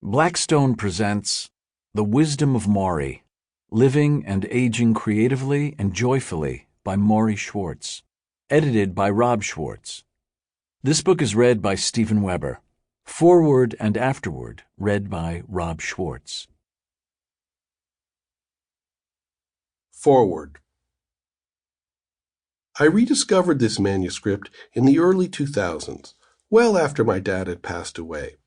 Blackstone presents The Wisdom of Morrie, Living and Aging Creatively and Joyfully by Morrie Schwartz, edited by Rob Schwartz. This book is read by Stephen Weber. Forward and afterward read by Rob Schwartz. Forward. I rediscovered this manuscript in the early 2000s, well after my dad had passed away.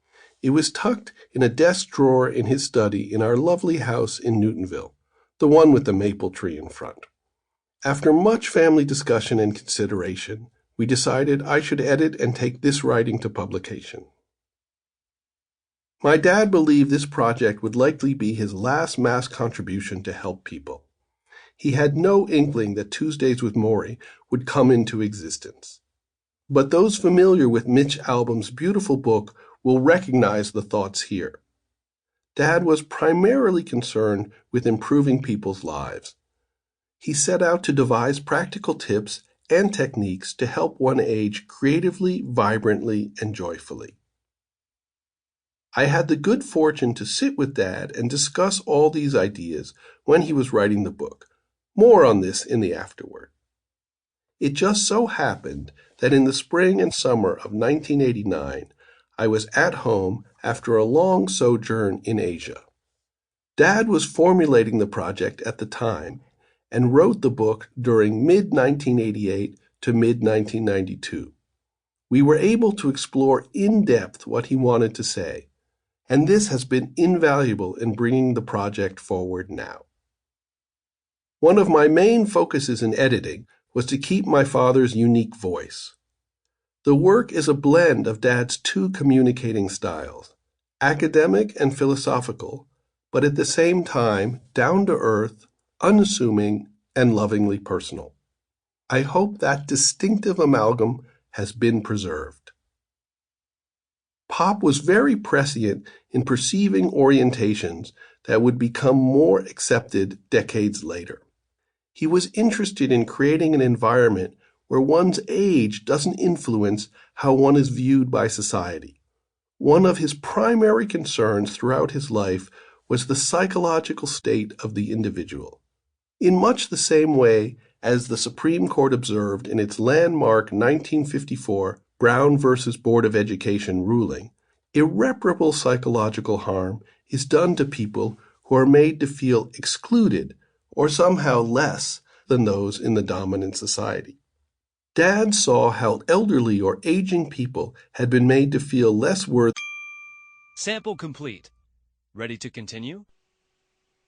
It was tucked in a desk drawer in his study in our lovely house in Newtonville, the one with the maple tree in front. After much family discussion and consideration, we decided I should edit and take this writing to publication. My dad believed this project would likely be his last mass contribution to help people. He had no inkling that Tuesdays with Morrie would come into existence. But those familiar with Mitch Albom's beautiful book will recognize the thoughts here. Dad was primarily concerned with improving people's lives. He set out to devise practical tips and techniques to help one age creatively, vibrantly, and joyfully. I had the good fortune to sit with Dad and discuss all these ideas when he was writing the book. More on this in the afterword. It just so happened that in the spring and summer of 1989, I was at home after a long sojourn in Asia. Dad was formulating the project at the time and wrote the book during mid-1988 to mid-1992. We were able to explore in depth what he wanted to say, and this has been invaluable in bringing the project forward now. One of my main focuses in editing was to keep my father's unique voice. The work is a blend of Dad's two communicating styles, academic and philosophical, but at the same time down-to-earth, unassuming, and lovingly personal. I hope that distinctive amalgam has been preserved. Pop was very prescient in perceiving orientations that would become more accepted decades later. He was interested in creating an environment where one's age doesn't influence how one is viewed by society. One of his primary concerns throughout his life was the psychological state of the individual. In much the same way as the Supreme Court observed in its landmark 1954 Brown v. Board of Education ruling, irreparable psychological harm is done to people who are made to feel excluded or somehow less than those in the dominant society. Dad saw how elderly or aging people had been made to feel less worthy. Sample complete. Ready to continue?